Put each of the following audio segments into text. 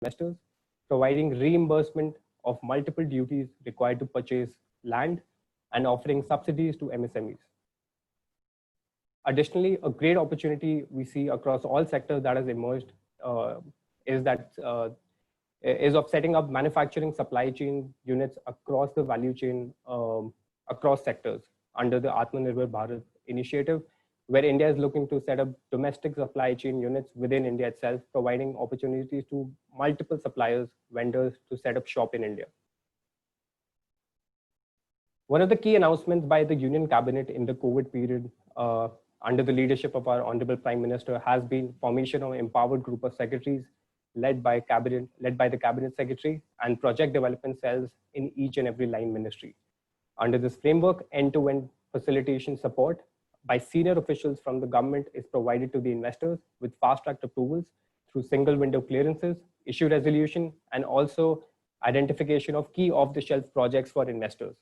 investors, providing reimbursement of multiple duties required to purchase land and offering subsidies to MSMEs. Additionally, a great opportunity we see across all sectors that has emerged is of setting up manufacturing supply chain units across the value chain, across sectors under the Atmanirbhar Bharat initiative, where India is looking to set up domestic supply chain units within India itself, providing opportunities to multiple suppliers, vendors to set up shop in India. One of the key announcements by the Union Cabinet in the COVID period, under the leadership of our Honorable Prime Minister, has been formation of an empowered group of secretaries led by the Cabinet Secretary and project development cells in each and every line ministry. Under this framework, end-to-end facilitation support by senior officials from the government is provided to the investors with fast-track approvals through single window clearances, issue resolution, and also identification of key off-the-shelf projects for investors.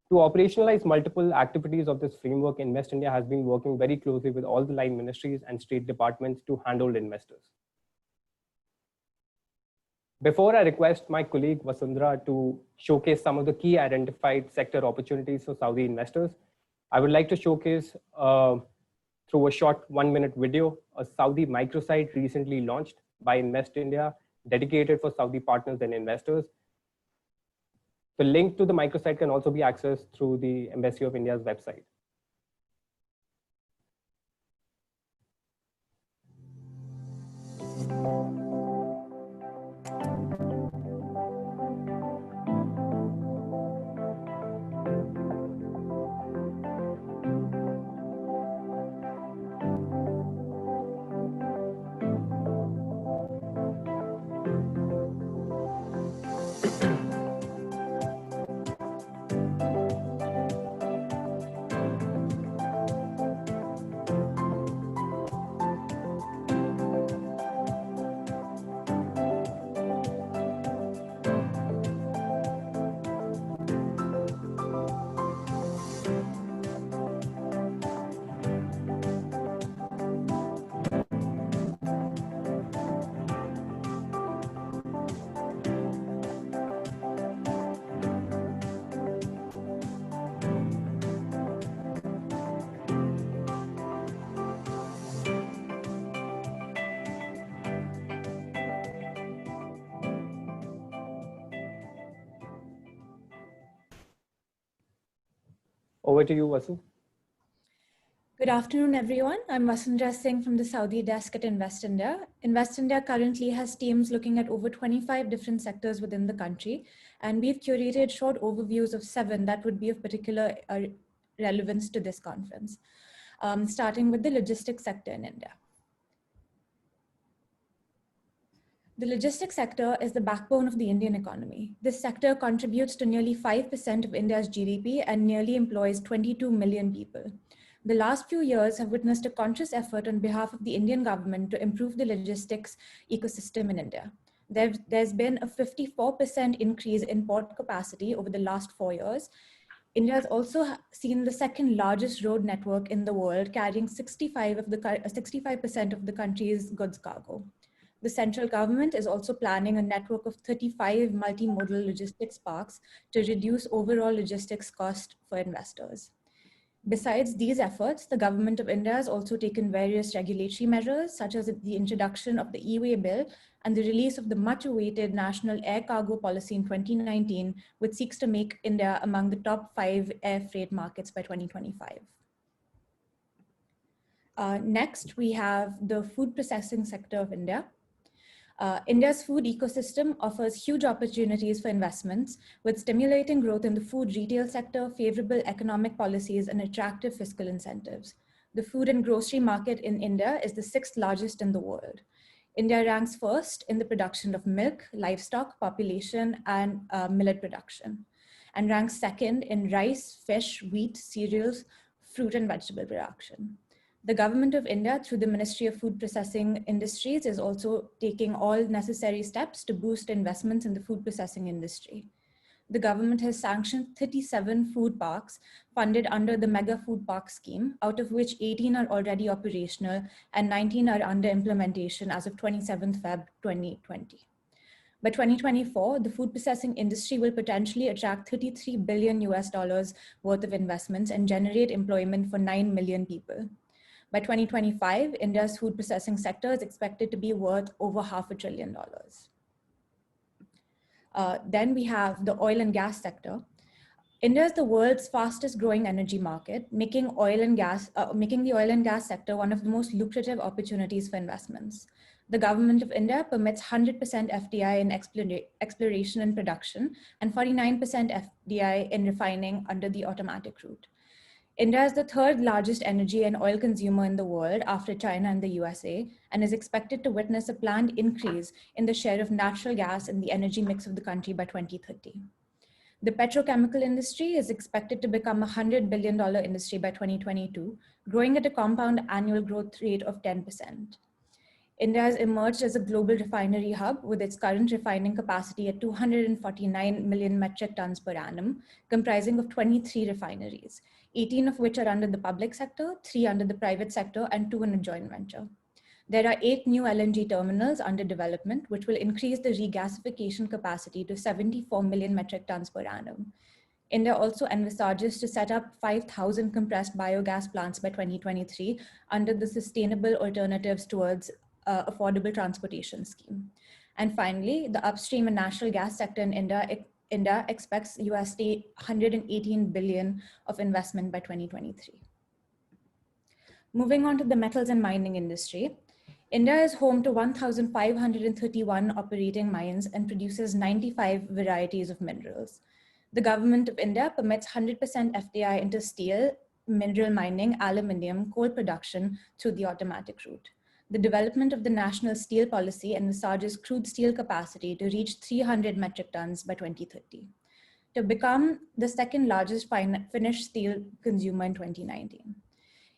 To operationalize multiple activities of this framework, Invest India has been working very closely with all the line ministries and state departments to handle investors. Before I request my colleague Vasundhara to showcase some of the key identified sector opportunities for Saudi investors, I would like to showcase through a short 1-minute video, a Saudi microsite recently launched by Invest India, dedicated for Saudi partners and investors. The link to the microsite can also be accessed through the Embassy of India's website. Over to you, Vasu. Good afternoon, everyone. I'm Vasundhara Singh from the Saudi desk at Invest India. Invest India currently has teams looking at over 25 different sectors within the country, and we've curated short overviews of 7 that would be of particular relevance to this conference, starting with the logistics sector in India. The logistics sector is the backbone of the Indian economy. This sector contributes to nearly 5% of India's GDP and nearly employs 22 million people. The last few years have witnessed a conscious effort on behalf of the Indian government to improve the logistics ecosystem in India. There's been a 54% increase in port capacity over the last 4 years. India has also seen the second largest road network in the world, carrying 65% of the country's goods cargo. The central government is also planning a network of 35 multimodal logistics parks to reduce overall logistics cost for investors. Besides these efforts, the government of India has also taken various regulatory measures, such as the introduction of the E-Way Bill and the release of the much-awaited National Air Cargo Policy in 2019, which seeks to make India among the top 5 air freight markets by 2025. Next, we have the food processing sector of India. India's food ecosystem offers huge opportunities for investments, with stimulating growth in the food retail sector, favorable economic policies, and attractive fiscal incentives. The food and grocery market in India is the 6th largest in the world. India ranks first in the production of milk, livestock, population, and millet production, and ranks second in rice, fish, wheat, cereals, fruit, and vegetable production. The government of India, through the Ministry of Food Processing Industries, is also taking all necessary steps to boost investments in the food processing industry. The government has sanctioned 37 food parks funded under the Mega Food Park scheme, out of which 18 are already operational and 19 are under implementation as of 27th Feb 2020. By 2024, the food processing industry will potentially attract $33 billion worth of investments and generate employment for 9 million people. By 2025, India's food processing sector is expected to be worth over $500 billion. Then we have the oil and gas sector. India is the world's fastest growing energy market, making the oil and gas sector one of the most lucrative opportunities for investments. The government of India permits 100% FDI in exploration and production and 49% FDI in refining under the automatic route. India is the third largest energy and oil consumer in the world after China and the USA, and is expected to witness a planned increase in the share of natural gas in the energy mix of the country by 2030. The petrochemical industry is expected to become a $100 billion industry by 2022, growing at a compound annual growth rate of 10%. India has emerged as a global refinery hub with its current refining capacity at 249 million metric tons per annum, comprising of 23 refineries, 18 of which are under the public sector, 3 under the private sector, and 2 in a joint venture. There are 8 new LNG terminals under development, which will increase the regasification capacity to 74 million metric tons per annum. India also envisages to set up 5,000 compressed biogas plants by 2023 under the Sustainable Alternatives Towards Affordable Transportation Scheme. And finally, the upstream and natural gas sector in India expects $118 billion of investment by 2023. Moving on to the metals and mining industry. India is home to 1,531 operating mines and produces 95 varieties of minerals. The government of India permits 100% FDI into steel, mineral mining, aluminium, coal production through the automatic route. The development of the national steel policy envisages crude steel capacity to reach 300 metric tons by 2030, to become the second largest finished steel consumer in 2019.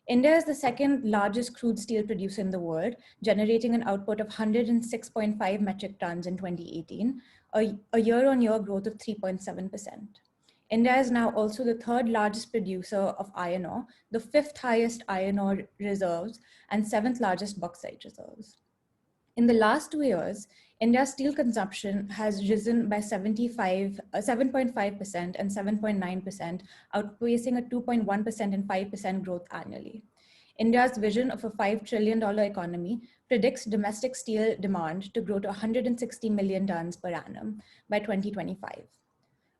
India is the second largest crude steel producer in the world, generating an output of 106.5 metric tons in 2018, a year-on-year growth of 3.7%. India is now also the third largest producer of iron ore, the 5th highest iron ore reserves, and 7th largest bauxite reserves. In the last 2 years, India's steel consumption has risen by 7.5% and 7.9%, outpacing a 2.1% and 5% growth annually. India's vision of a $5 trillion economy predicts domestic steel demand to grow to 160 million tons per annum by 2025.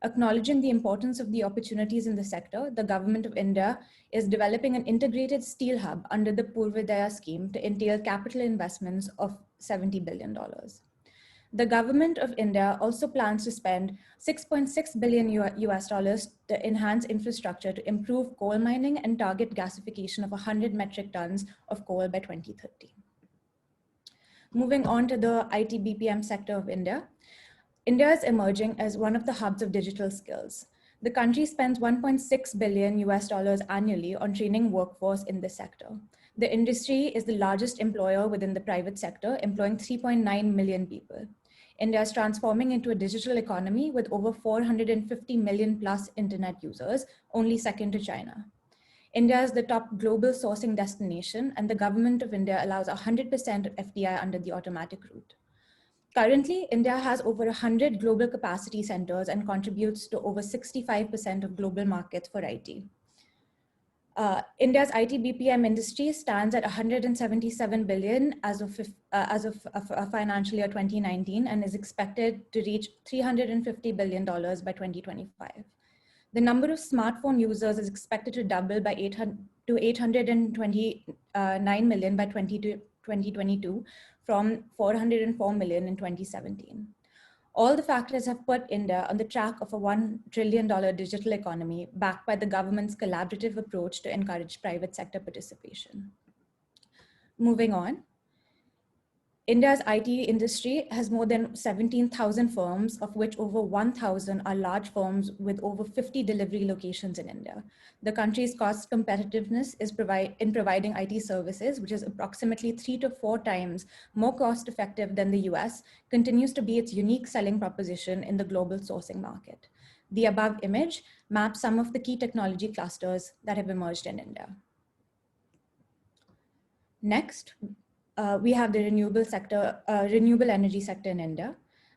Acknowledging the importance of the opportunities in the sector, the government of India is developing an integrated steel hub under the Purvodaya scheme to entail capital investments of $70 billion. The government of India also plans to spend $6.6 billion to enhance infrastructure to improve coal mining and target gasification of 100 metric tons of coal by 2030. Moving on to the IT BPM sector of India. India is emerging as one of the hubs of digital skills. The country spends $1.6 billion annually on training workforce in this sector. The industry is the largest employer within the private sector, employing 3.9 million people. India is transforming into a digital economy with over 450 million plus internet users, only second to China. India is the top global sourcing destination, and the government of India allows 100% FDI under the automatic route. Currently, India has over 100 global capacity centers and contributes to over 65% of global markets for IT. India's IT BPM industry stands at 177 billion as of financial year 2019 and is expected to reach $350 billion by 2025. The number of smartphone users is expected to double by 829 million by 2022 from 404 million in 2017. All the factors have put India on the track of a $1 trillion digital economy backed by the government's collaborative approach to encourage private sector participation. Moving on. India's IT industry has more than 17,000 firms, of which over 1,000 are large firms with over 50 delivery locations in India. The country's cost competitiveness is in providing IT services, which is approximately 3 to 4 times more cost effective than the US, continues to be its unique selling proposition in the global sourcing market. The above image maps some of the key technology clusters that have emerged in India. Next, we have the renewable energy sector in India.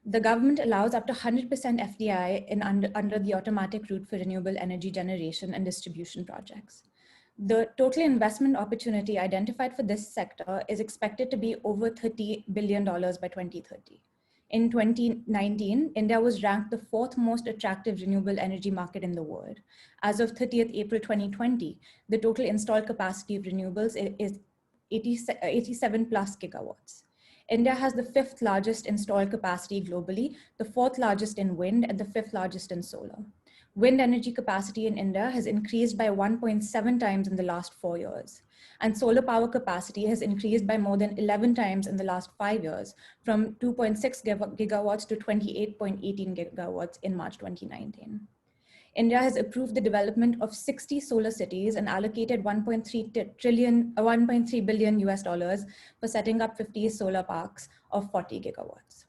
The government allows up to 100% FDI under the automatic route for renewable energy generation and distribution projects. The total investment opportunity identified for this sector is expected to be over $30 billion by 2030. In 2019, India was ranked the fourth most attractive renewable energy market in the world. As of 30th April 2020, the total installed capacity of renewables is 87 plus gigawatts. India has the fifth largest installed capacity globally, the fourth largest in wind, and the fifth largest in solar. Wind energy capacity in India has increased by 1.7 times in the last 4 years. And solar power capacity has increased by more than 11 times in the last 5 years, from 2.6 gigawatts to 28.18 gigawatts in March 2019. India has approved the development of 60 solar cities and allocated 1.3 billion US dollars for setting up 50 solar parks of 40 gigawatts.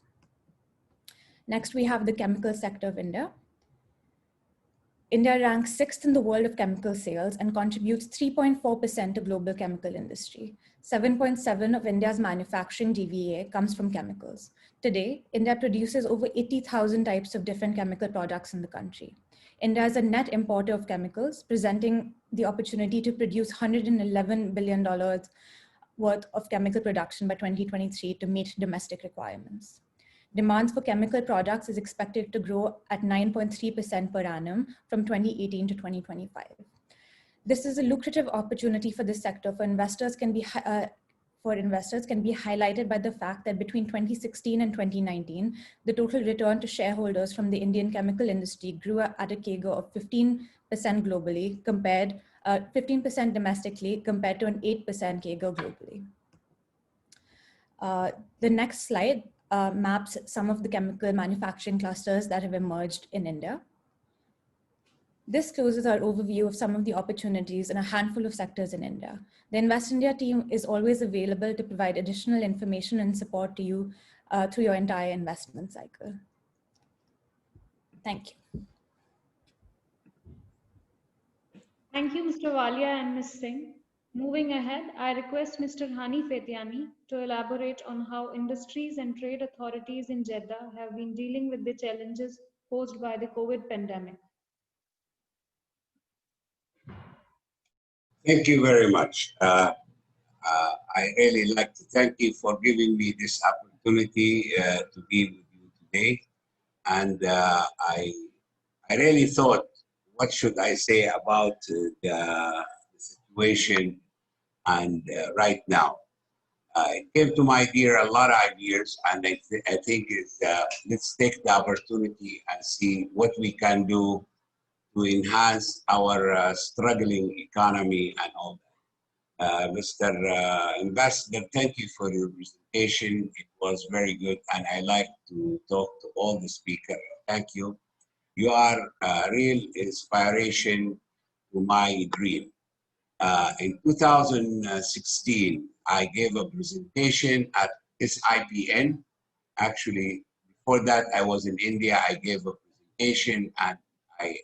Next, we have the chemical sector of India. India ranks sixth in the world of chemical sales and contributes 3.4% to global chemical industry. 7.7% of India's manufacturing GVA comes from chemicals. Today, India produces over 80,000 types of different chemical products in the country. India is a net importer of chemicals, presenting the opportunity to produce $111 billion worth of chemical production by 2023 to meet domestic requirements. Demand for chemical products is expected to grow at 9.3% per annum from 2018 to 2025. This is a lucrative opportunity for this sector for investors can be highlighted by the fact that between 2016 and 2019, the total return to shareholders from the Indian chemical industry grew at a CAGR of 15% globally, 15% domestically, compared to an 8% CAGR globally. The next slide maps some of the chemical manufacturing clusters that have emerged in India. This closes our overview of some of the opportunities in a handful of sectors in India. The Invest India team is always available to provide additional information and support to you through your entire investment cycle. Thank you. Thank you, Mr. Walia and Ms. Singh. Moving ahead, I request Mr. Hani Fetiani to elaborate on how industries and trade authorities in Jeddah have been dealing with the challenges posed by the COVID pandemic. Thank you very much. I really like to thank you for giving me this opportunity to be with you today. And I really thought, what should I say about the situation and right now? It came to my ear a lot of ideas, and I think let's take the opportunity and see what we can do to enhance our struggling economy and all that. Mr. Ambassador, thank you for your presentation. It was very good, and I like to talk to all the speakers. Thank you. You are a real inspiration to my dream. In 2016, I gave a presentation at SIPN. Actually, before that, I was in India. I gave a presentation, and I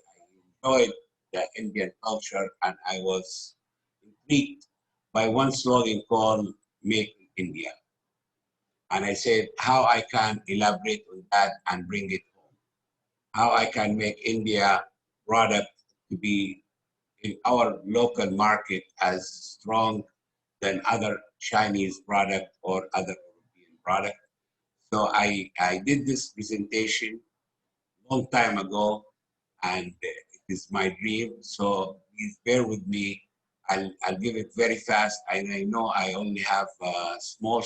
enjoyed the Indian culture, and I was intrigued by one slogan called Make in India. And I said how I can elaborate on that and bring it home. How I can make India product to be in our local market as strong than other Chinese product or other European product. So I did this presentation a long time ago, and it is my dream. So please bear with me. I'll give it very fast. I know I only have a small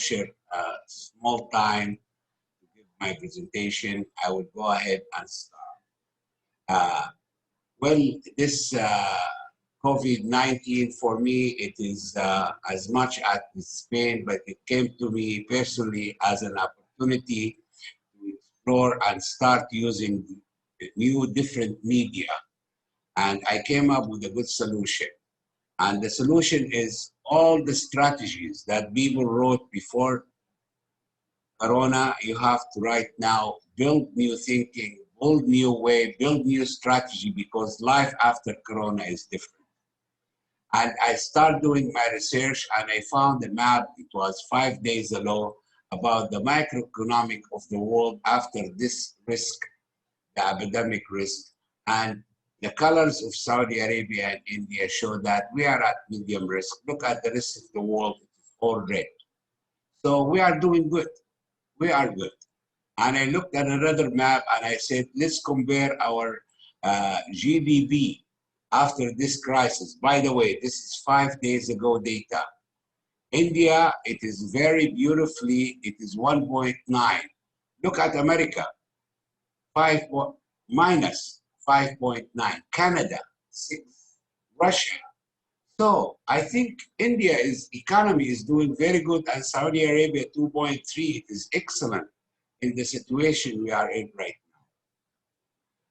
time to give my presentation. I will go ahead and start. Well, this COVID-19 for me, it is as much as pain, but it came to me personally as an opportunity to explore and start using new different media. And I came up with a good solution. And the solution is all the strategies that people wrote before Corona, you have to right now build new thinking, build new way, build new strategy, because life after Corona is different. And I started doing my research, and I found a map. It was 5 days ago, about the microeconomic of the world after this risk, the epidemic risk. And the colors of Saudi Arabia and India show that we are at medium risk. Look at the rest of the world, it's all red. So we are doing good. We are good. And I looked at another map and I said, let's compare our GDP after this crisis. By the way, this is 5 days ago data. India, it is very beautifully, it is 1.9. Look at America, minus 5.9. Canada, 6. Russia. So I think India's economy is doing very good, and Saudi Arabia 2.3 is excellent in the situation we are in right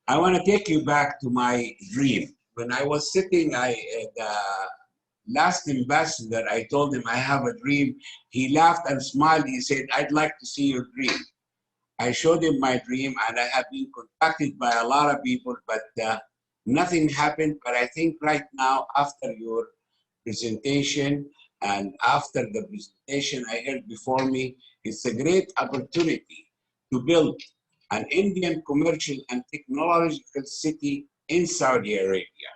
now. I want to take you back to my dream. When I was sitting, the last ambassador, I told him I have a dream. He laughed and smiled. He said, I'd like to see your dream. I showed him my dream, and I have been contacted by a lot of people, but nothing happened. But I think right now, after your presentation and after the presentation I heard before me, it's a great opportunity to build an Indian commercial and technological city in Saudi Arabia.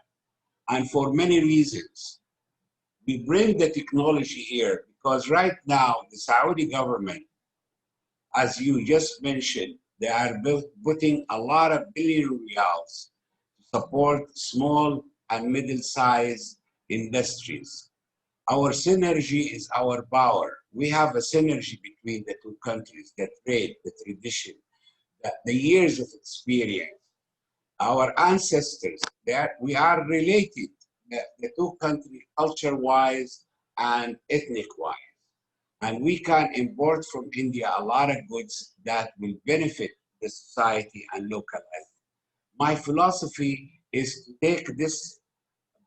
And for many reasons, we bring the technology here because right now the Saudi government, as you just mentioned, they are putting a lot of billion riyals to support small and middle-sized industries. Our synergy is our power. We have a synergy between the two countries, the trade, the tradition, the years of experience. Our ancestors, we are related, the two countries, culture-wise and ethnic-wise. And we can import from India a lot of goods that will benefit the society and local health. My philosophy is to take this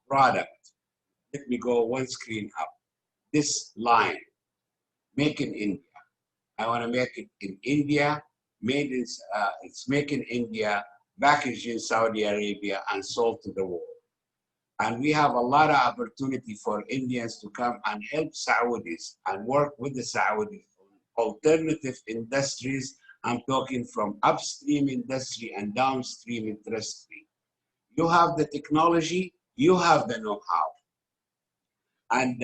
product, let me go one screen up, this line, make in India. I want to make it in India, it's made in India, packaged in Saudi Arabia and sold to the world. And we have a lot of opportunity for Indians to come and help Saudis and work with the Saudis on alternative industries. I'm talking from upstream industry and downstream industry. You have the technology, you have the know-how. And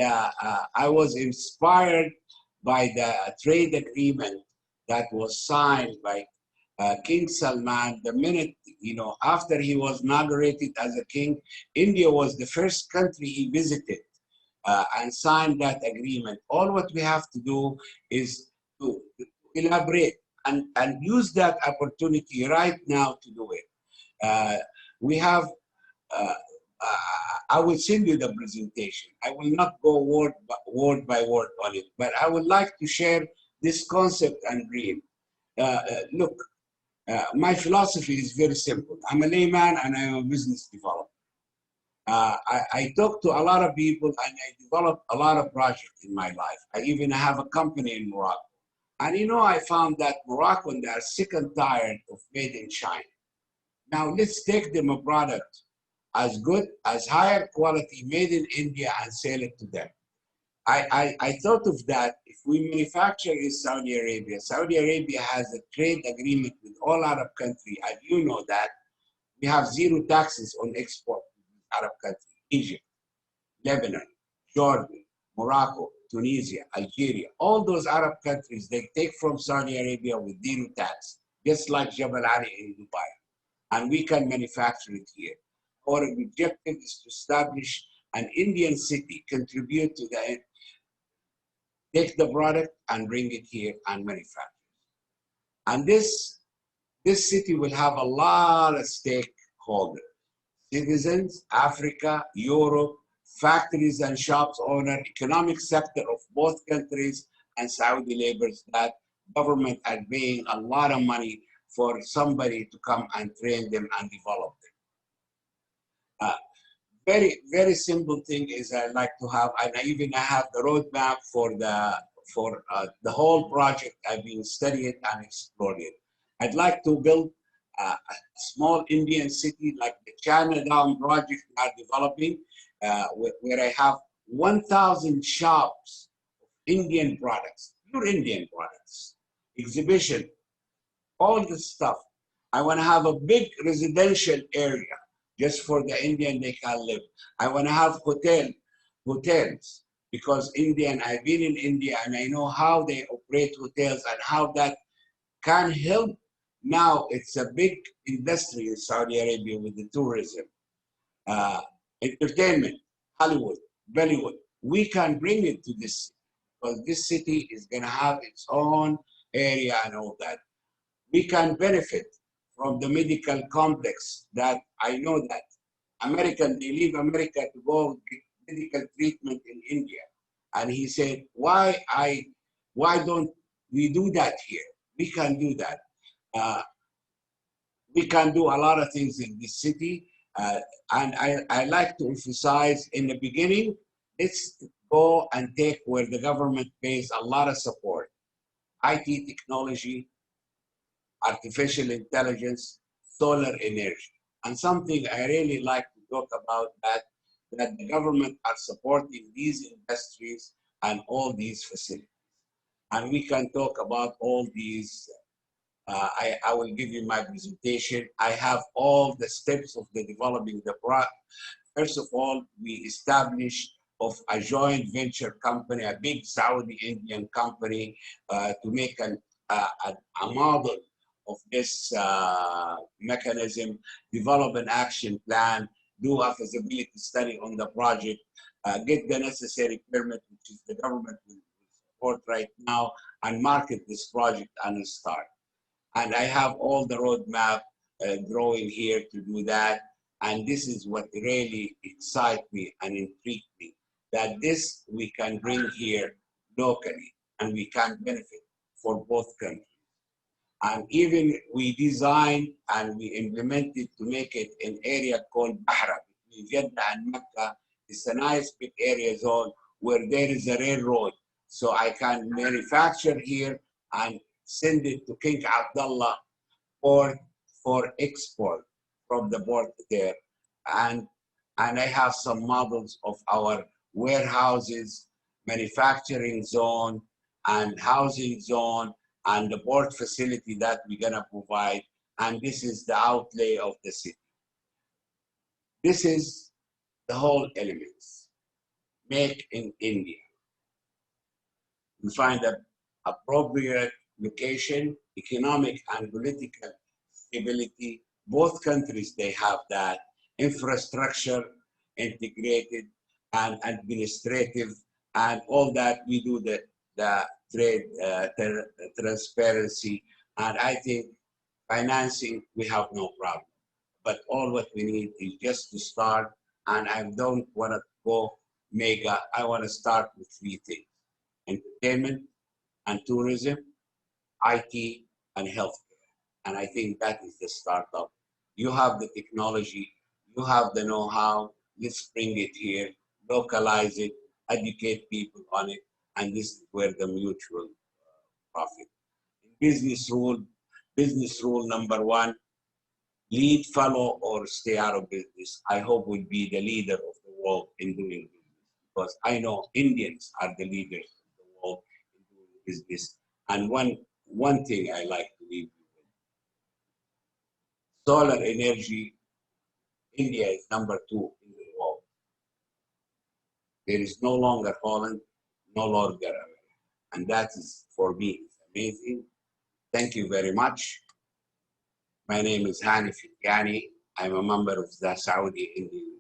I was inspired by the trade agreement that was signed by King Salman. The minute, after he was inaugurated as a king, India was the first country he visited and signed that agreement. All what we have to do is to elaborate and use that opportunity right now to do it. We have, I will send you the presentation. I will not go word by word on it, but I would like to share this concept and dream. Look, my philosophy is very simple. I'm a layman and I'm a business developer. I talk to a lot of people and I develop a lot of projects in my life. I even have a company in Morocco. And I found that Moroccans are sick and tired of made in China. Now let's take them a product as good, as higher quality, made in India and sell it to them. I thought of that. If we manufacture in Saudi Arabia has a trade agreement with all Arab countries, and you know that. We have zero taxes on export to Arab countries, Egypt, Lebanon, Jordan, Morocco, Tunisia, Algeria. All those Arab countries, they take from Saudi Arabia with zero tax, just like Jabal Ali in Dubai. And we can manufacture it here. Our objective is to establish an Indian city, contribute to the take the product and bring it here and manufacture. And this city will have a lot of stakeholders, citizens, Africa, Europe, factories and shops owner, economic sector of both countries, and Saudi laborers that government are paying a lot of money for somebody to come and train them and develop them. Very, very simple thing is I like to have, and I have the roadmap for the whole project I've been studying and exploring. I'd like to build a small Indian city like the Chinatown project we are developing, where I have 1,000 shops of Indian products, pure Indian products, exhibition, all this stuff. I want to have a big residential area just for the Indian they can live. I want to have hotels, because I've been in India and I know how they operate hotels and how that can help. Now it's a big industry in Saudi Arabia with the tourism, entertainment, Hollywood, Bollywood. We can bring it to this city, because this city is going to have its own area and all that. We can benefit from the medical complex that I know that they leave America to go get medical treatment in India. And he said, why don't we do that here? We can do that. We can do a lot of things in this city. And I like to emphasize in the beginning, let's go and take where the government pays a lot of support. IT technology, artificial intelligence, solar energy. And something I really like to talk about that the government are supporting these industries and all these facilities. And we can talk about all these. I will give you my presentation. I have all the steps of the developing the product. First of all, we established of a joint venture company, a big Saudi Indian company, to make a model of this mechanism, develop an action plan, do a feasibility study on the project, get the necessary permit, which is the government will support right now, and market this project and start. And I have all the roadmap drawing here to do that. And this is what really excites me and intrigued me, that this we can bring here locally and we can benefit for both countries. And even we designed and we implemented to make it an area called Bahra between Jeddah and Mecca. It's a nice big area zone where there is a railroad. So I can manufacture here and send it to King Abdullah port for export from the port there. And I have some models of our warehouses, manufacturing zone, and housing zone, and the port facility that we're gonna provide. And this is the outlay of the city. This is the whole elements. Make in India. We find an appropriate location, economic and political stability. Both countries, they have that. Infrastructure, integrated and administrative, and all that. We do the trade transparency. And I think financing, we have no problem. But all what we need is just to start. And I don't want to go mega. I want to start with 3 things: entertainment and tourism, IT, and healthcare. And I think that is the startup. You have the technology, you have the know-how, let's bring it here, localize it, educate people on it, and this is where the mutual profit. Business rule number 1, lead, follow, or stay out of business. I hope we'll be the leader of the world in doing business, because I know Indians are the leaders of the world in doing business. And one thing I like to leave you with: solar energy, India is number 2 in the world. There is no longer Holland, no longer America. And that is, for me, is amazing. Thank you very much. My name is Hani Fetyani. I'm a member of the Saudi Indian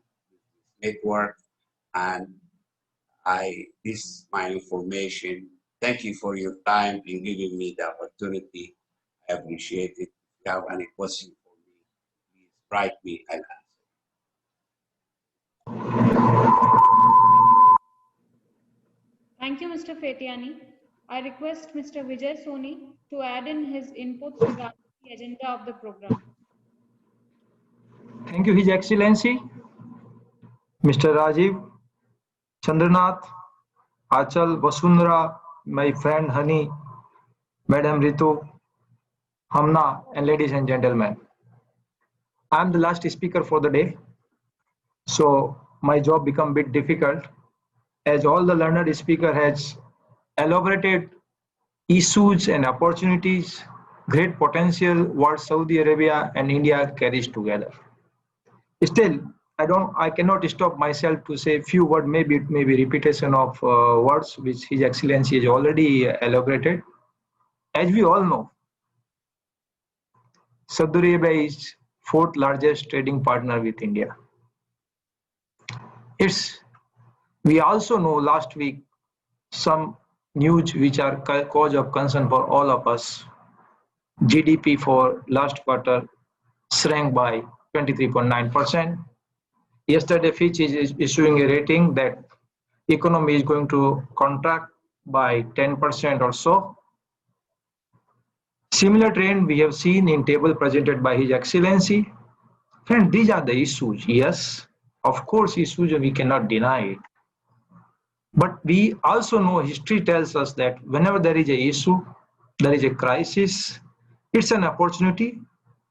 Network, and this is my information. Thank you for your time and giving me the opportunity. I appreciate it. If you have any question for me, please write me and Thank you, Mr. Fetyani. I request Mr. Vijay Soni to add in his inputs regarding the agenda of the program. Thank you, His Excellency, Mr. Rajiv, Chandranath, Achal, Vasundhara, my friend Hani, Madam Ritu, Hamna, and ladies and gentlemen. I'm the last speaker for the day, so my job become a bit difficult, as all the learned speaker has elaborated issues and opportunities, great potential what Saudi Arabia and India carries together. Still, I cannot stop myself to say a few words, maybe it may be repetition of words which His Excellency has already elaborated. As we all know, Saudi Arabia is fourth largest trading partner with India. We also know last week some news which are cause of concern for all of us. GDP for last quarter shrank by 23.9%. Yesterday, Fitch is issuing a rating that economy is going to contract by 10% or so. Similar trend we have seen in table presented by His Excellency. Friends, these are the issues. Yes, of course, issues we cannot deny it. But we also know history tells us that whenever there is an issue, there is a crisis, it's an opportunity.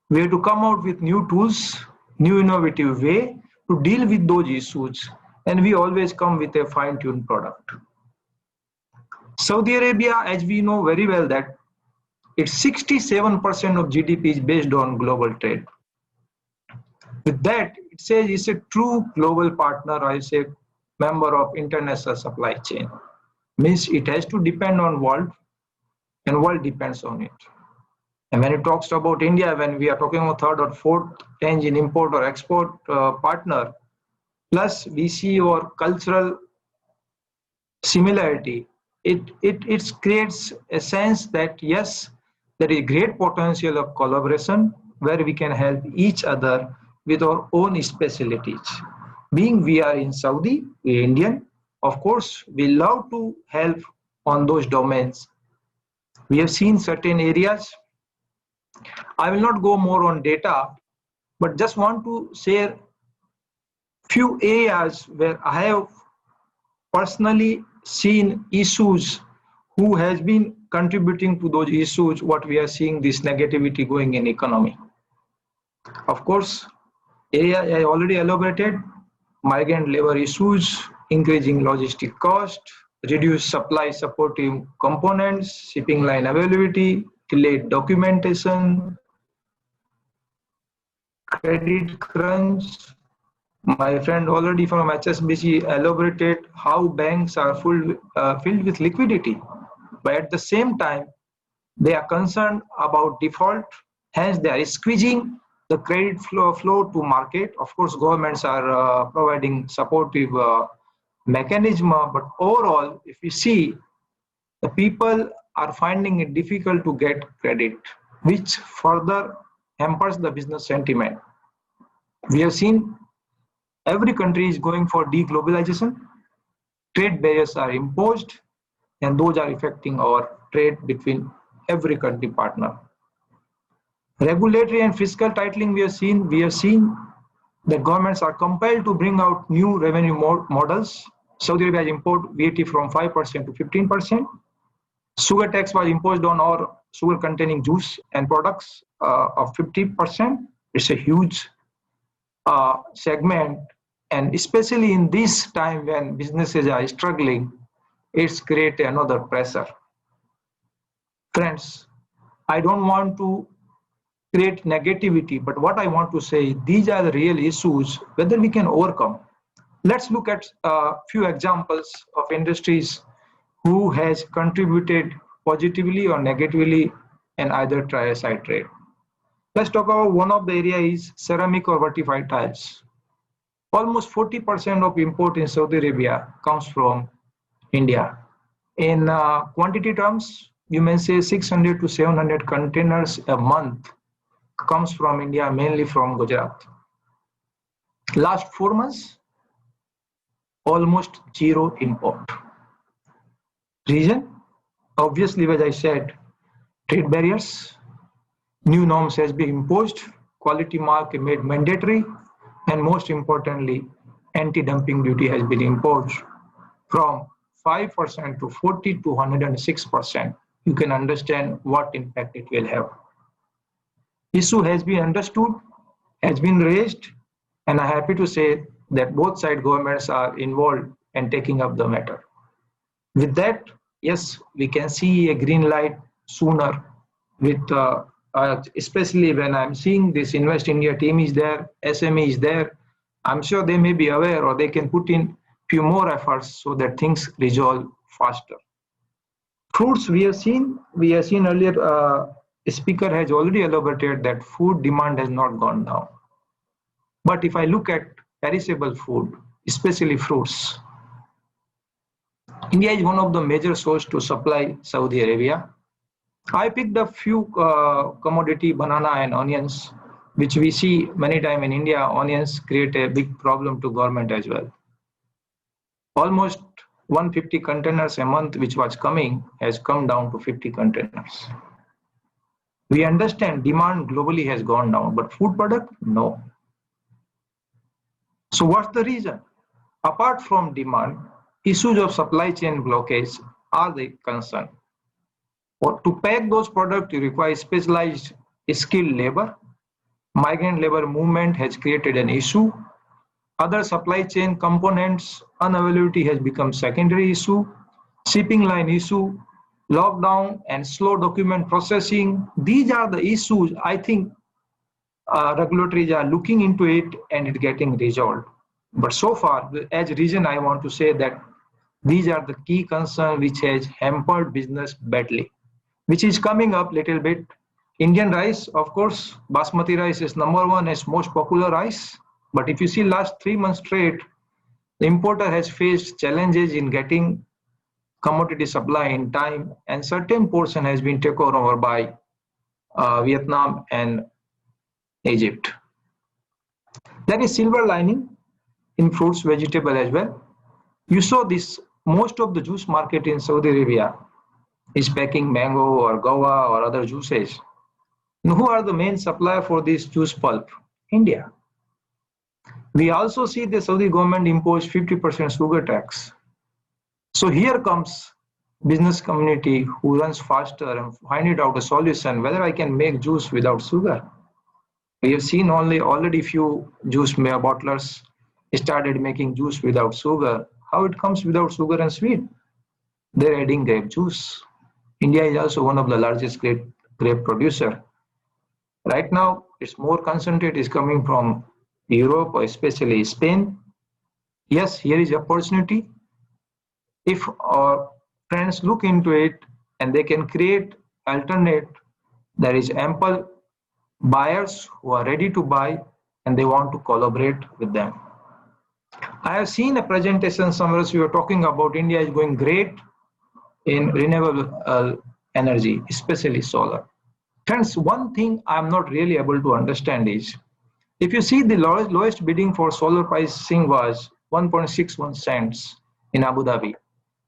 We have to come out with new tools, new innovative way to deal with those issues, and we always come with a fine-tuned product. Saudi Arabia, as we know very well, that it's 67% of GDP is based on global trade. With that, it says it's a true global partner, I say, member of international supply chain. Means it has to depend on world, and world depends on it. And when it talks about India, when we are talking about third or fourth engine import or export partner, plus we see our cultural similarity, it creates a sense that yes, there is great potential of collaboration where we can help each other with our own specialties. Being we are in Saudi, we are Indian, of course, we love to help on those domains. We have seen certain areas. I will not go more on data, but just want to share few areas where I have personally seen issues who has been contributing to those issues, what we are seeing this negativity going in economy. Of course, area I already elaborated, migrant labor issues, increasing logistic cost, reduced supply supportive components, shipping line availability, delayed documentation, credit crunch. My friend already from HSBC elaborated how banks are filled with liquidity, but at the same time, they are concerned about default, hence they are squeezing the credit flow to market. Of course, governments are providing supportive mechanism, but overall, if you see, the people are finding it difficult to get credit, which further hampers the business sentiment. We have seen every country is going for deglobalization. Trade barriers are imposed, and those are affecting our trade between every country partner. Regulatory and fiscal tightening we have seen that governments are compelled to bring out new revenue models. Saudi Arabia has imposed VAT from 5% to 15%. Sugar tax was imposed on all sugar containing juice and products of 50%. It's a huge segment, and especially in this time when businesses are struggling, it's created another pressure. Friends, I don't want to create negativity, but what I want to say, these are the real issues, whether we can overcome. Let's look at a few examples of industries who has contributed positively or negatively in either tripartite trade. Let's talk about one of the areas is ceramic or vertified tiles. Almost 40% of import in Saudi Arabia comes from India. In quantity terms, you may say 600 to 700 containers a month comes from India, mainly from Gujarat. Last 4 months, almost zero import. Reason? Obviously, as I said, trade barriers, new norms has been imposed, quality mark made mandatory, and most importantly, anti-dumping duty has been imposed from 5% to 40 to 106%. You can understand what impact it will have. Issue has been understood, has been raised, and I'm happy to say that both side governments are involved in taking up the matter. With that, yes, we can see a green light sooner with, especially when I'm seeing this Invest India team is there, SME is there. I'm sure they may be aware or they can put in few more efforts so that things resolve faster. Fruits we have seen earlier, a speaker has already elaborated that food demand has not gone down. But if I look at perishable food, especially fruits, India is one of the major sources to supply Saudi Arabia. I picked a few commodity, banana and onions, which we see many times in India. Onions create a big problem to government as well. Almost 150 containers a month, which was coming, has come down to 50 containers. We understand demand globally has gone down, but food product, no. So what's the reason? Apart from demand, issues of supply chain blockage are the concern. Or to pack those products, you require specialized skilled labor. Migrant labor movement has created an issue. Other supply chain components, unavailability has become secondary issue. Shipping line issue, lockdown and slow document processing. These are the issues I think regulatories are looking into it and it getting resolved. But so far, as reason, I want to say that these are the key concerns which has hampered business badly, which is coming up little bit. Indian rice, of course, basmati rice is number one as most popular rice. But if you see last 3 months straight, the importer has faced challenges in getting commodity supply in time, and certain portion has been taken over by Vietnam and Egypt. There is silver lining in fruits, vegetable as well. You saw this, most of the juice market in Saudi Arabia is packing mango or guava or other juices. And who are the main supplier for this juice pulp? India. We also see the Saudi government impose 50% sugar tax. So here comes business community who runs faster and find out a solution whether I can make juice without sugar. We have seen already few juice bottlers started making juice without sugar. How it comes without sugar and sweet? They're adding grape juice. India is also one of the largest grape producer. Right now, it's more concentrate is coming from Europe, or especially Spain. Yes, here is opportunity. If our friends look into it and they can create alternate, there is ample buyers who are ready to buy and they want to collaborate with them. I have seen a presentation somewhere we were talking about India is going great in renewable energy, especially solar. Friends, one thing I'm not really able to understand is, if you see the lowest bidding for solar pricing was 1.61 cents in Abu Dhabi,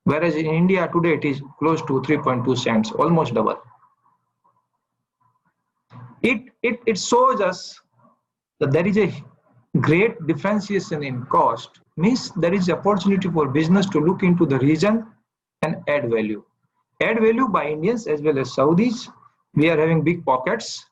whereas in India today it is close to 3.2 cents, almost double. It shows us that there is a great differentiation in cost, means there is opportunity for business to look into the region and add value. Add value by Indians as well as Saudis. We are having big pockets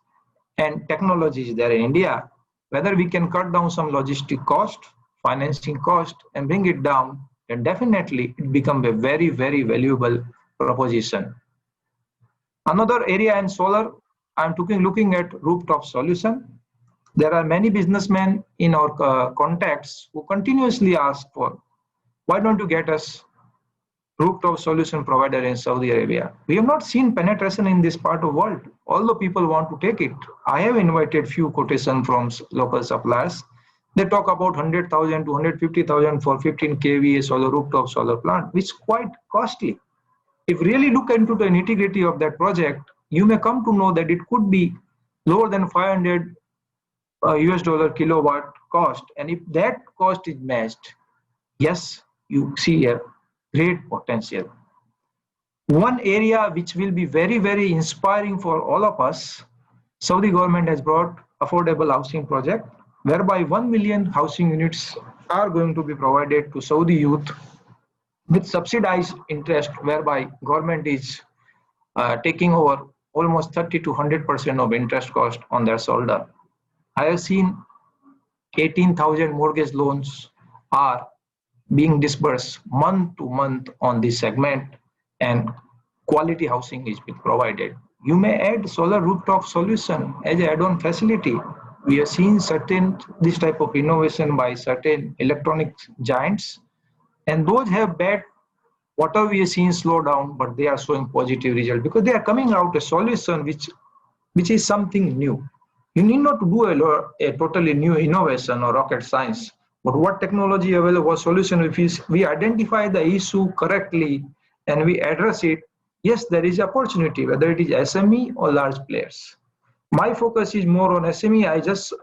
and technology is there in India. Whether we can cut down some logistic cost, financing cost and bring it down, then definitely it becomes a very, very valuable proposition. Another area in solar, I'm looking at rooftop solution. There are many businessmen in our contacts who continuously ask for, why don't you get us rooftop solution provider in Saudi Arabia? We have not seen penetration in this part of the world, although people want to take it. I have invited few quotations from local suppliers. They talk about 100,000 to 150,000 for 15 kVA solar rooftop solar plant, which is quite costly. If really look into the nitty-gritty of that project, you may come to know that it could be lower than 500 US dollar kilowatt cost. And if that cost is matched, yes, you see a great potential. One area which will be very, very inspiring for all of us, Saudi government has brought affordable housing project, whereby 1 million housing units are going to be provided to Saudi youth with subsidized interest, whereby government is taking over almost 30 to 100% of interest cost on their shoulder. I have seen 18,000 mortgage loans are being disbursed month to month on this segment. and quality housing is being provided. You may add solar rooftop solution as an add-on facility. We have seen this type of innovation by certain electronic giants, and those have bad, whatever we have seen slow down, but they are showing positive result because they are coming out a solution which is something new. You need not to do a totally new innovation or rocket science, but what technology available solution, if we identify the issue correctly and we address it, yes, there is opportunity, whether it is SME or large players. My focus is more on SME. I just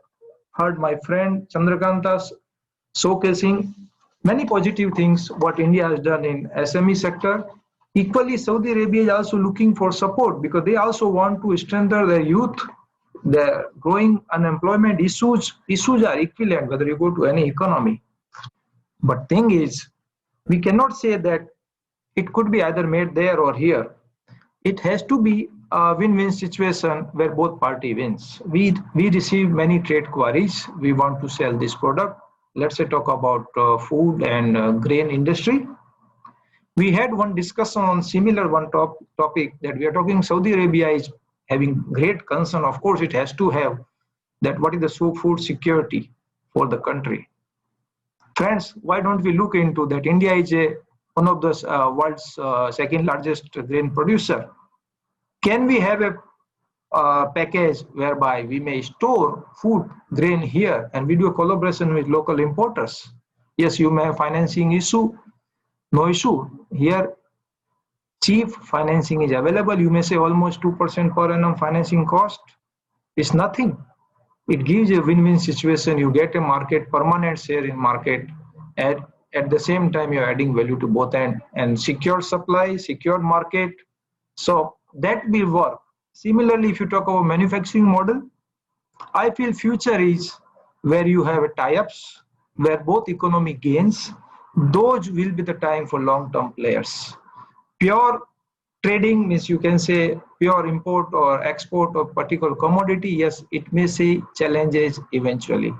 heard my friend Chandrakanta showcasing many positive things what India has done in SME sector. Equally, Saudi Arabia is also looking for support because they also want to strengthen their youth. The growing unemployment issues are equivalent whether you go to any economy. But thing is, we cannot say that it could be either made there or here. It has to be a win-win situation where both party wins. We receive many trade queries. We want to sell this product. Let's say talk about food and grain industry. We had one discussion on similar topic that we are talking. Saudi Arabia is having great concern. Of course, it has to have that. What is the food security for the country? Friends, why don't we look into that? India is one of the world's second largest grain producer. Can we have a package whereby we may store food grain here and we do a collaboration with local importers? Yes, you may have financing issue. No issue. Here, cheap financing is available. You may say almost 2% per annum financing cost. It's nothing. It gives a win-win situation. You get a market, permanent share in market. At the same time, you're adding value to both ends and secure supply, secure market. So that will work. Similarly, if you talk about manufacturing model, I feel future is where you have tie-ups, where both economy gains. Those will be the time for long-term players. Pure trading means you can say pure import or export of particular commodity. Yes, it may see challenges eventually.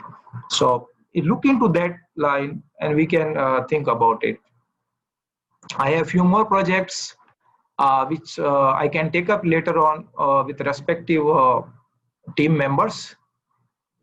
So look into that line and we can think about it. I have a few more projects which I can take up later on with respective team members.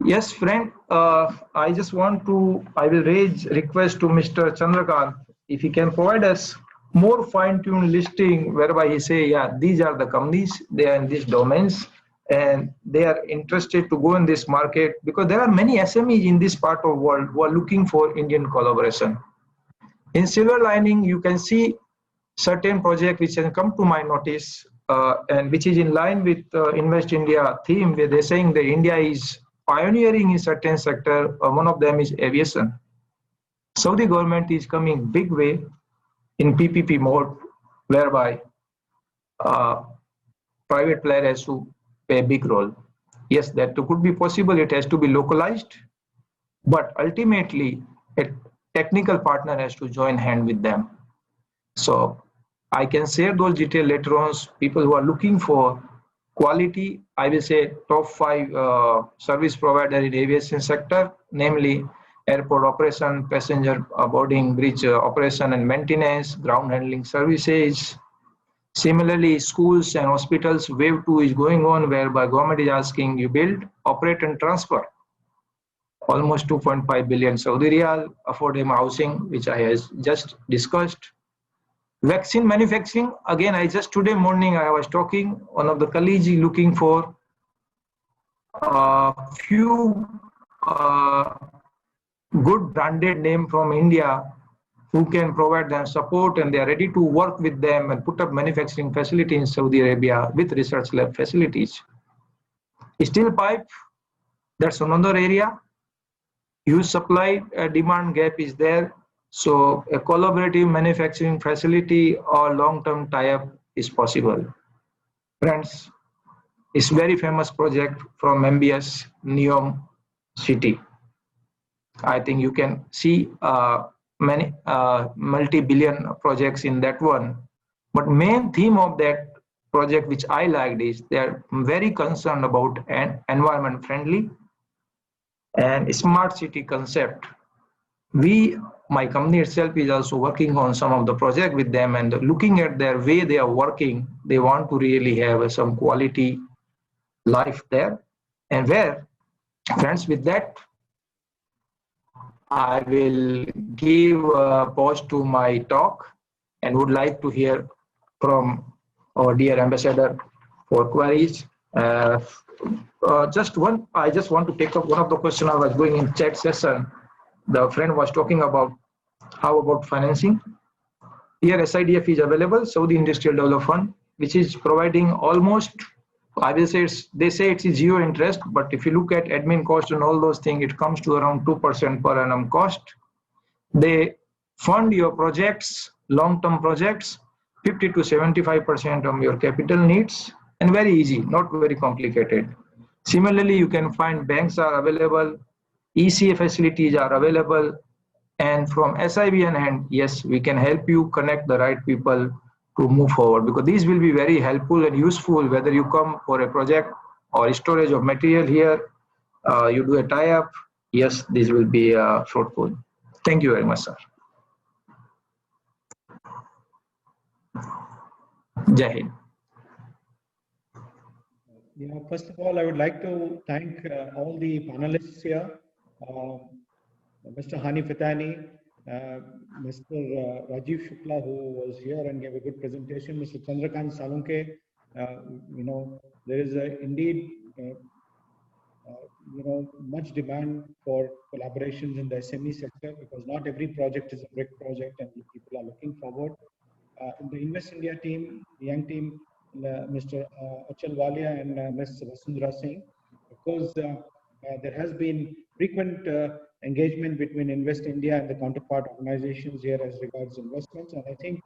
Yes, friend, I will raise request to Mr. Chandrakant if he can provide us more fine-tuned listing whereby he say, yeah, these are the companies, they are in these domains and they are interested to go in this market because there are many SMEs in this part of the world who are looking for Indian collaboration. In silver lining, you can see certain project which has come to my notice and which is in line with Invest India theme where they're saying that India is pioneering in certain sector. One of them is aviation. Saudi government is coming big way in PPP mode, whereby private player has to play a big role. Yes, that could be possible. It has to be localized, but ultimately a technical partner has to join hand with them. So I can share those details later on. People who are looking for quality, I will say top 5 service provider in aviation sector, namely airport operation, passenger boarding, bridge operation and maintenance, ground handling services. Similarly, schools and hospitals, wave 2 is going on whereby government is asking you build, operate and transfer. Almost 2.5 billion Saudi Riyal, affordable housing, which I has just discussed. Vaccine manufacturing, again, today morning I was talking, one of the colleagues is looking for a few good branded name from India who can provide them support and they are ready to work with them and put up manufacturing facility in Saudi Arabia with research lab facilities. Steel pipe, that's another area. Huge supply demand gap is there. So a collaborative manufacturing facility or long-term tie-up is possible. Friends, it's very famous project from MBS Neom City. I think you can see many multi-billion projects in that one. But main theme of that project which I liked is they are very concerned about an environment friendly and smart city concept. my company itself is also working on some of the project with them, and looking at their way they are working, they want to really have some quality life there. And where, friends, with that, I will give a pause to my talk and would like to hear from our dear ambassador for queries. I just want to take up one of the questions I was going in chat session. The friend was talking about how about financing. Here SIDF is available, Saudi Industrial Development Fund, which is providing almost, I will say they say it's zero interest, but if you look at admin cost and all those things, it comes to around 2% per annum cost. They fund your projects, long-term projects, 50 to 75% of your capital needs, and very easy, not very complicated. Similarly, you can find banks are available, ECA facilities are available, and from SIBN end, yes, we can help you connect the right people to move forward, because these will be very helpful and useful whether you come for a project or storage of material here, you do a tie-up, yes, this will be fruitful. Thank you very much, sir. Jai Hind. Yeah, first of all, I would like to thank all the panelists here, Mr. Hani Fitani, Mr. Rajiv Shukla, who was here and gave a good presentation, Mr. Chandrakant Salunke. There is indeed, much demand for collaborations in the SME sector, because not every project is a brick project and people are looking forward. In the Invest India team, the young team, Mr. Achal Walia and Ms. Vasundhara Singh, of course, there has been frequent engagement between Invest India and the counterpart organizations here as regards investments. And I think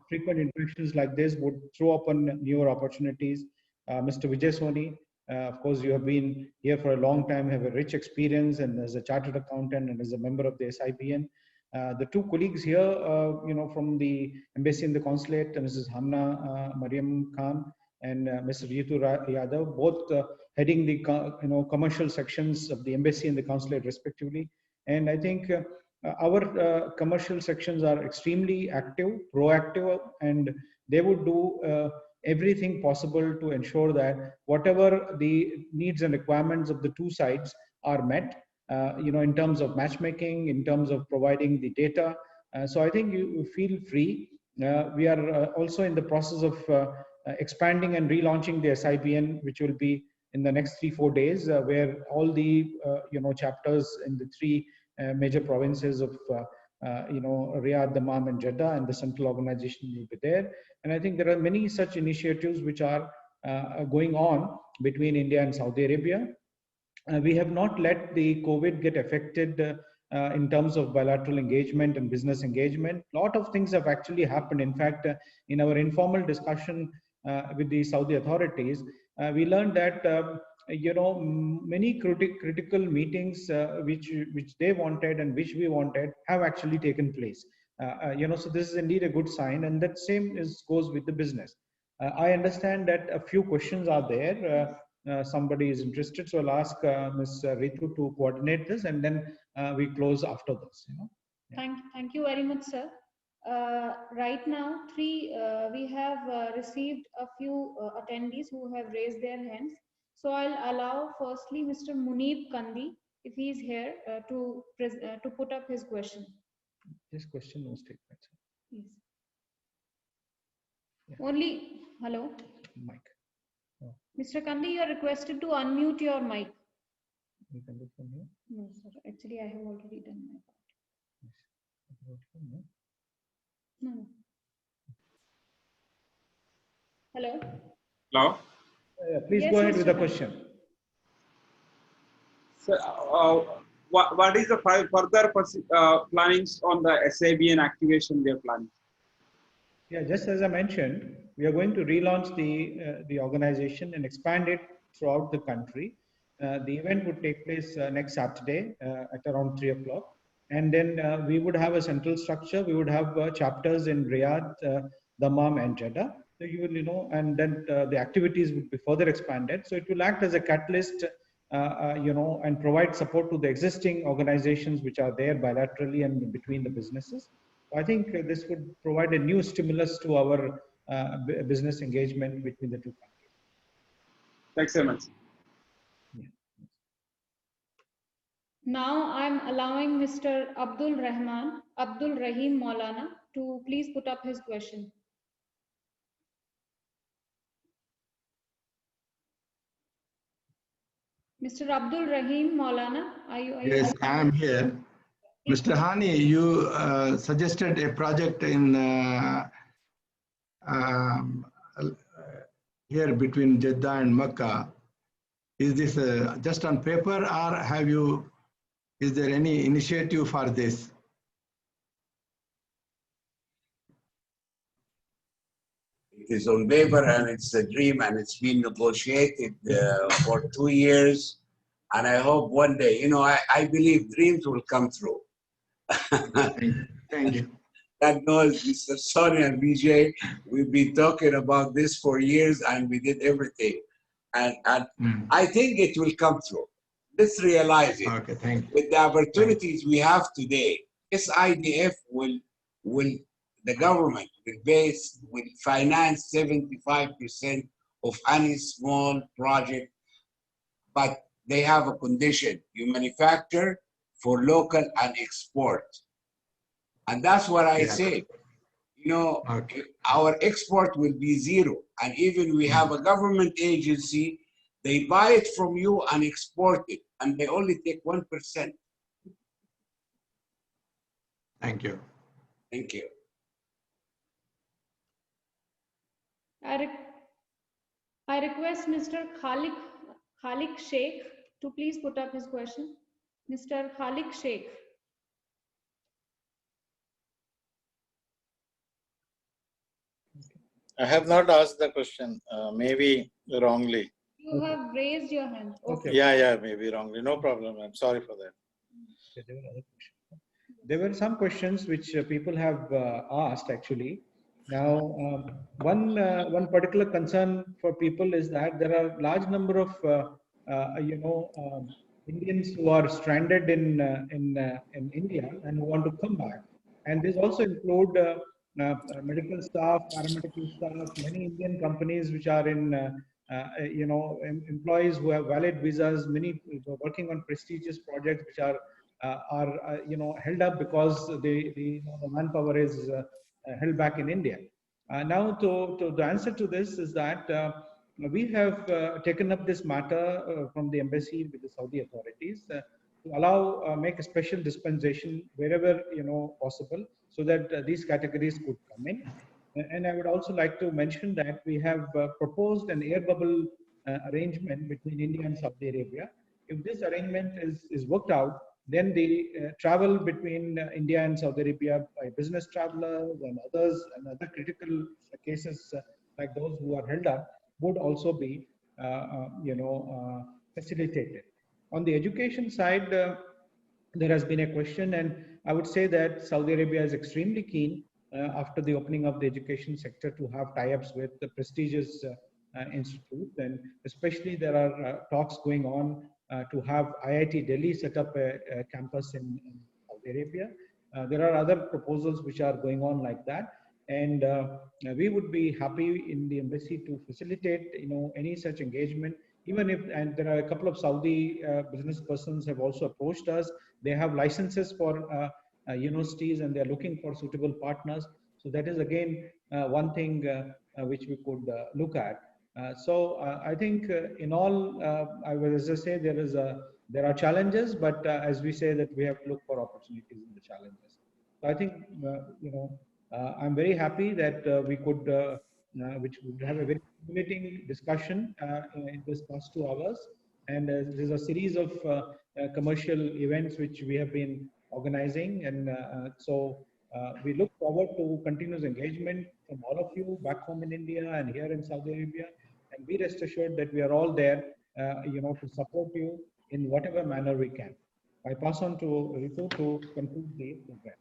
frequent interactions like this would throw open newer opportunities. Mr. Vijay Soni, of course, you have been here for a long time, have a rich experience, and as a chartered accountant and as a member of the SIBN. The two colleagues here, from the embassy and the consulate, Mrs. Hamna Mariam Khan and Mr. Ritu Yadav, both heading the commercial sections of the embassy and the consulate respectively. And I think our commercial sections are extremely active, proactive, and they would do everything possible to ensure that whatever the needs and requirements of the two sides are met, in terms of matchmaking, in terms of providing the data. So I think you feel free. We are also in the process of expanding and relaunching the SIBN, which will be in the next 3-4 days, where all the chapters in the three major provinces of Riyadh, Dammam, and Jeddah, and the central organization will be there. And I think there are many such initiatives which are going on between India and Saudi Arabia. We have not let the COVID get affected in terms of bilateral engagement and business engagement. A lot of things have actually happened. In fact, in our informal discussion with the Saudi authorities, we learned that many critical meetings which they wanted and which we wanted have actually taken place. So this is indeed a good sign, and that same goes with the business. I understand that a few questions are there. Somebody is interested, so I'll ask Ms. Ritu to coordinate this, and then we close after this. Thank you very much, sir. Right now, we have received a few attendees who have raised their hands. So I'll allow firstly Mr. Muneeb Kandi, if he is here, to put up his question. This question no statement. Yes. Yeah. Only, hello? Mic. Oh. Mr. Kandi, you are requested to unmute your mic. You can do from here? No, sir. Actually, I have already done my part. Yes. No. Hello? Hello? Please Yes, go ahead Mr. with the Kandi. question. So, what is the further plannings on the SIBN activation we are planning? Yeah, just as I mentioned, we are going to relaunch the organization and expand it throughout the country. The event would take place next Saturday at around 3 o'clock. And then we would have a central structure. We would have chapters in Riyadh, Dammam, and Jeddah. So you will, and then the activities would be further expanded. So it will act as a catalyst and provide support to the existing organizations which are there bilaterally and between the businesses. I think this would provide a new stimulus to our business engagement between the two countries. Thanks so much. Now I'm allowing Mr. Abdul Rahim Maulana to please put up his question. Mr. Abdul Rahim Maulana, are you? Yes, I am here. Mr. Hani, you suggested a project in here between Jeddah and Mecca. Is this just on paper, or is there any initiative for this? It is on paper and it's a dream, and it's been negotiated for 2 years. And I hope one day, I believe dreams will come true. Thank you. God knows, Mr. Sonny and BJ, we've been talking about this for years, and we did everything. And I think it will come true. Let's realize it. Okay, thank you. With the opportunities we have today, SIDF the government will finance 75% of any small project, but they have a condition: you manufacture for local and export. And that's what I say. Okay. Our export will be zero. And even we have a government agency, they buy it from you and export it, and they only take 1%. Thank you. Thank you. I request Mr. Khalik Sheikh to please put up his question. Mr. Khalik Sheikh. I have not asked the question, maybe wrongly. You have raised your hand. Okay. Yeah, maybe wrongly. No problem. I'm sorry for that. There were some questions which people have asked actually. Now, one particular concern for people is that there are a large number of Indians who are stranded in India and who want to come back, and these also include medical staff, paramedical staff, many Indian companies which are in employees who have valid visas, many working on prestigious projects which are held up because the manpower is held back in India. Now, the answer to this is that we have taken up this matter from the embassy with the Saudi authorities to allow make a special dispensation wherever possible, so that these categories could come in. And I would also like to mention that we have proposed an air bubble arrangement between India and Saudi Arabia. If this arrangement is worked out, then the travel between India and Saudi Arabia by business travelers and others, and other critical cases like those who are held up, would also be facilitated. On the education side, there has been a question, and I would say that Saudi Arabia is extremely keen after the opening of the education sector to have tie-ups with the prestigious institutes, and especially there are talks going on to have IIT Delhi set up a campus in Saudi Arabia. There are other proposals which are going on like that, and we would be happy in the embassy to facilitate any such engagement. Even if, and there are a couple of Saudi business persons have also approached us. They have licenses for universities, and they are looking for suitable partners. So that is again one thing which we could look at. So I think in all, as I say, there are challenges, but as we say, that we have to look for opportunities in the challenges. So I think I'm very happy that we could, which would have a very stimulating discussion in this past 2 hours, and there's a series of commercial events which we have been organizing, and so we look forward to continuous engagement from all of you back home in India and here in Saudi Arabia, and be rest assured that we are all there, to support you in whatever manner we can. I pass on to Ritu to conclude the program.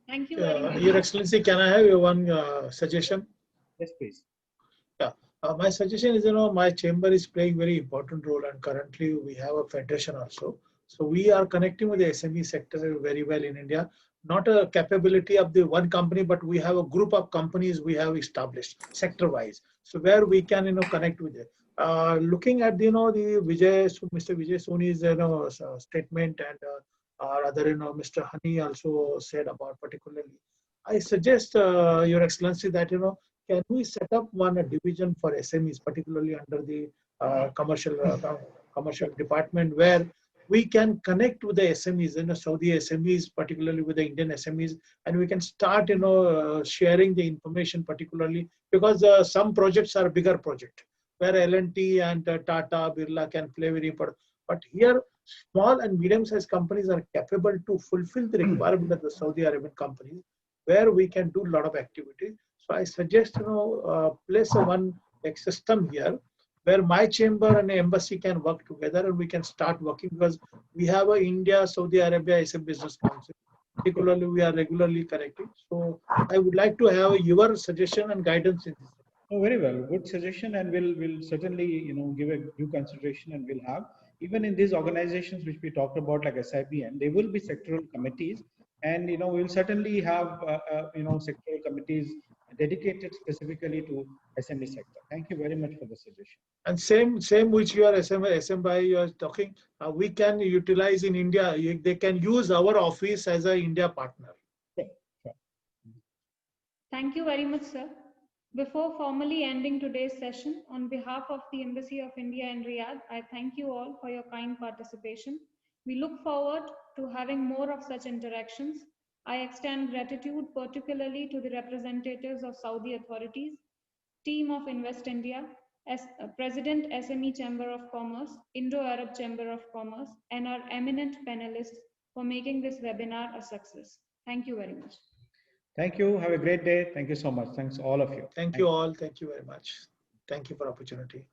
Thank you very much. Your Excellency, can I have one suggestion? Yes, please. Yeah. My suggestion is, my chamber is playing very important role, and currently we have a federation also. So we are connecting with the SME sector very well in India. Not a capability of the one company, but we have a group of companies we have established sector-wise. So where we can, connect with it. Looking at, the Mr. Vijay Soni's, statement, and other, Mr. Hani also said about particularly. I suggest, Your Excellency, that, can we set up one division for SMEs, particularly under the commercial department, where we can connect with the SMEs, Saudi SMEs, particularly with the Indian SMEs, and we can start, sharing the information, particularly because some projects are bigger project, where L&T and Tata, Birla can play very important. But here, small and medium-sized companies are capable to fulfill the requirement of the Saudi Arabian companies, where we can do a lot of activity. So I suggest, place one system here where my chamber and the embassy can work together, and we can start working, because we have a India, Saudi Arabia SM Business Council. Particularly, we are regularly connecting. So I would like to have your suggestion and guidance in this. Oh, very well. Good suggestion, and we'll certainly give a due consideration, and we'll have, even in these organizations which we talked about, like SIBN, there will be sectoral committees, and we'll certainly have sectoral committees dedicated specifically to SME sector. Thank you very much for the suggestion. And same which your SMBI you are talking, we can utilize in India. They can use our office as an India partner. Sure. Thank you very much, sir. Before formally ending today's session, on behalf of the Embassy of India in Riyadh, I thank you all for your kind participation. We look forward to having more of such interactions. I extend gratitude particularly to the representatives of Saudi authorities, team of Invest India, President SME Chamber of Commerce, Indo-Arab Chamber of Commerce, and our eminent panelists for making this webinar a success. Thank you very much. Thank you. Have a great day. Thank you so much. Thanks all of you. Thank you all. Thank you very much. Thank you for opportunity.